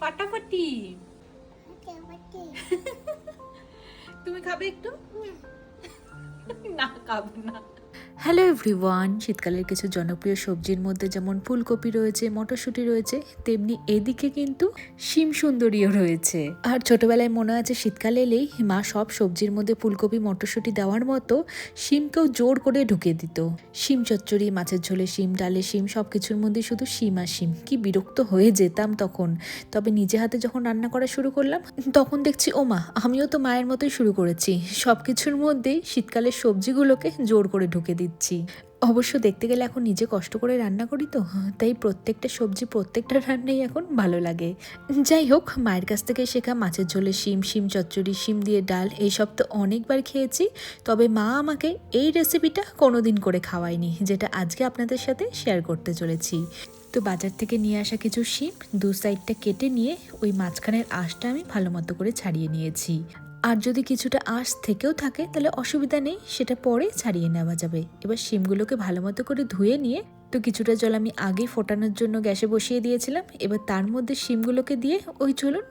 ফাটাফাটি। তুমি খাবে একটু? না খাবে না। হ্যালো এভরিওয়ান, শীতকালের কিছু জনপ্রিয় সবজির মধ্যে যেমন ফুলকপি রয়েছে, মটরশুঁটি রয়েছে, তেমনি এদিকে কিন্তু শিম সুন্দরীও রয়েছে। আর ছোটবেলায় মনে আছে শীতকালে এলেই মা সব সবজির মধ্যে ফুলকপি মটরশুঁটি দেওয়ার মতো শিমকেও জোর করে ঢুকিয়ে দিত। শিম চচ্চড়ি, মাছের ঝোলে শিম, ডালে শিম, সব কিছুর মধ্যে শুধু শিম আর শিম। কি বিরক্ত হয়ে যেতাম তখন। তবে নিজে হাতে যখন রান্না করা শুরু করলাম তখন দেখছি ও মা, আমিও তো মায়ের মতোই শুরু করেছি, সব কিছুর মধ্যেই শীতকালের সবজিগুলোকে জোর করে ঢুকে দিচ্ছি। অবশ্য দেখতে গেলে এখন নিজে কষ্ট করে রান্না করি তো, তাই প্রত্যেকটা সবজি প্রত্যেকটা রান্নাই এখন ভালো লাগে। যাই হোক, মায়ের কাছ থেকে শেখা মাছের ঝোলে শিম, শিম চচ্চড়ি, শিম দিয়ে ডাল, এইসব তো অনেকবার খেয়েছি। তবে মা আমাকে এই রেসিপিটা কোনোদিন করে খাওয়ায়নি, যেটা আজকে আপনাদের সাথে শেয়ার করতে চলেছি। তো বাজার থেকে নিয়ে আসা কিছু শিম দু সাইডটা কেটে নিয়ে ওই মাঝখানের আঁশটা আমি ভালো মতো করে ছাড়িয়ে নিয়েছি। আর যদি কিছুটা আঁশ থেকেও থাকে তাহলে অসুবিধা নেই, সেটা পরে ছাড়িয়ে নেওয়া যাবে। এবার শিমগুলোকে ভালো মতো করে ধুয়ে নিয়ে তো কিছুটা জল আমি আগে ফোটানোর জন্য গ্যাসে বসিয়ে দিয়েছিলাম। এবার তার মধ্যে শিমগুলোকে দিয়ে ওই চলুন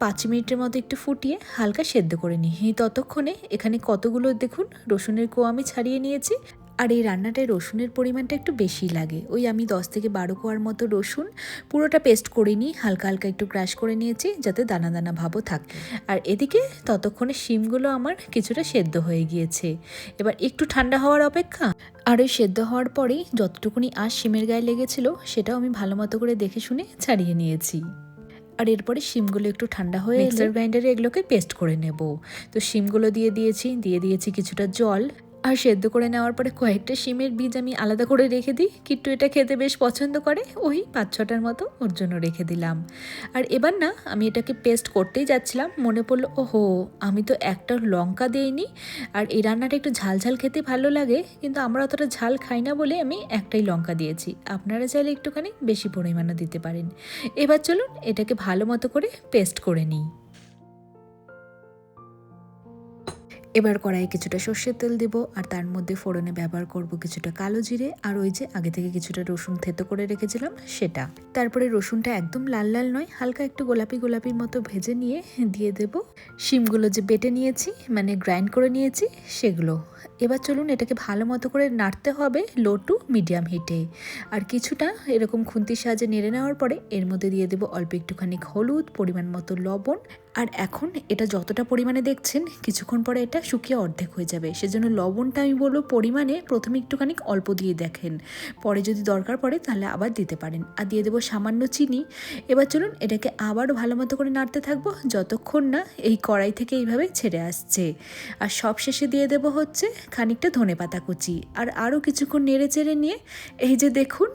5 মিনিটের মতো একটু ফুটিয়ে হালকা সেদ্ধ করে নিই। ততক্ষণে এখানে কতগুলো দেখুন রসুনের কোয়া আমি ছাড়িয়ে নিয়েছি। আর এই রান্নাটায় রসুনের পরিমাণটা একটু বেশি লাগে। ওই আমি 10 থেকে 12 কোয়ার মতো রসুন পুরোটা পেস্ট করিনি, হালকা হালকা একটু ক্রাশ করে নিয়েছি যাতে দানা দানা ভাবও থাকে। আর এদিকে ততক্ষণে শিমগুলো আমার কিছুটা সেদ্ধ হয়ে গিয়েছে। এবার একটু ঠান্ডা হওয়ার অপেক্ষা। আর ওই সেদ্ধ হওয়ার পরেই যতটুকুনি আঁশ শিমের গায়ে লেগেছিল সেটাও আমি ভালো মতো করে দেখে শুনে ছাড়িয়ে নিয়েছি। আর এরপরে শিমগুলো একটু ঠান্ডা হয়ে মিক্সার গ্রাইন্ডারে এগুলোকে পেস্ট করে নেব। তো শিমগুলো দিয়ে দিয়েছি কিছুটা জল। আর সেদ্ধ করে নেওয়ার পরে কয়েকটা শিমের বীজ আমি আলাদা করে রেখে দিই, কিট্টু এটা খেতে বেশ পছন্দ করে, ওই 5-6টার মতো ওর জন্য রেখে দিলাম। আর এবার না আমি এটাকে পেস্ট করতেই যাচ্ছিলাম, মনে পড়লো ওহো আমি তো একটা লঙ্কা দিইনি। আর এই রান্নাটা একটু ঝাল ঝাল খেতে ভালো লাগে, কিন্তু আমরা অতটা ঝাল খাই না বলে আমি একটাই লঙ্কা দিয়েছি। আপনারা চাইলে একটুখানি বেশি পরিমাণে দিতে পারেন। এবার চলুন এটাকে ভালো মতো করে পেস্ট করে নিই। এবার কড়াইয়ে কিছুটা সর্ষের তেল দেবো আর তার মধ্যে ফোড়নে ব্যবহার করব কিছুটা কালো জিরে আর ওই যে আগে থেকে কিছুটা রসুন থেতো করে রেখেছিলাম সেটা। তারপরে রসুনটা একদম লাল লাল নয়, হালকা একটু গোলাপি গোলাপির মতো ভেজে নিয়ে দিয়ে দেব শিমগুলো যে বেটে নিয়েছি, মানে গ্রাইন্ড করে নিয়েছি সেগুলো। এবার চলুন এটাকে ভালো মতো করে নাড়তে হবে লো টু মিডিয়াম হিটে। আর কিছুটা এরকম খুন্তির সাহায্যে নেড়ে নেওয়ার পরে এর মধ্যে দিয়ে দেবো অল্প একটুখানি হলুদ, পরিমাণ মতো লবণ। আর এখন এটা যতটা পরিমাণে দেখছেন কিছুক্ষণ পরে এটা শুকিয়ে অর্ধেক হয়ে যাবে, সেজন্য লবণটা আমি বলবো পরিমাণে প্রথমে একটুখানি অল্প দিয়ে দেখেন, পরে যদি দরকার পড়ে তাহলে আবার দিতে পারেন। আর দিয়ে দেবো সামান্য চিনি। এবার চলুন এটাকে আবারও ভালো মতো করে নাড়তে থাকবো যতক্ষণ না এই কড়াই থেকে এইভাবে ছেড়ে আসছে। আর সব শেষে দিয়ে দেবো হচ্ছে খানিকটা ধনেপাতা কুচি। আর আরও কিছুক্ষণ নেড়ে চেড়ে নিয়ে এই যে দেখুন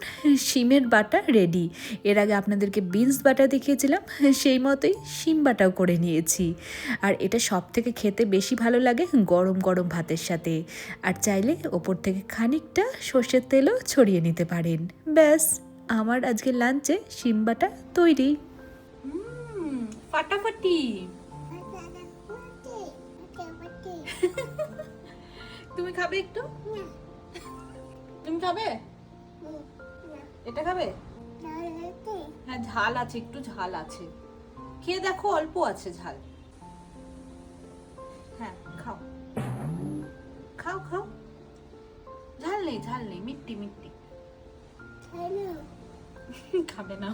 শিমের বাটা রেডি। এর আগে আপনাদেরকে বিনস বাটা দেখিয়েছিলাম, সেই মতোই শিম বাটাও করে নিয়েছি। আর এটা সব থেকে খেতে বেশি ভালো লাগে গরম গরম ভাতের সাথে। আর চাইলে ওপর থেকে খানিকটা সর্ষের তেলও ছড়িয়ে নিতে পারেন। ব্যাস, আমার আজকে লাঞ্চে শিম বাটা তৈরি। ফাটাফাটি। তুমি খাবে একটু? তুমি খাবে? এটা খাবে? হ্যাঁ ঝাল আছে, একটু ঝাল আছে, খেয়ে দেখো অল্প আছে ঝাল। হ্যাঁ খাও খাও খাও, ঝাল নেই মিট্টি মিট্টি। খাবে না।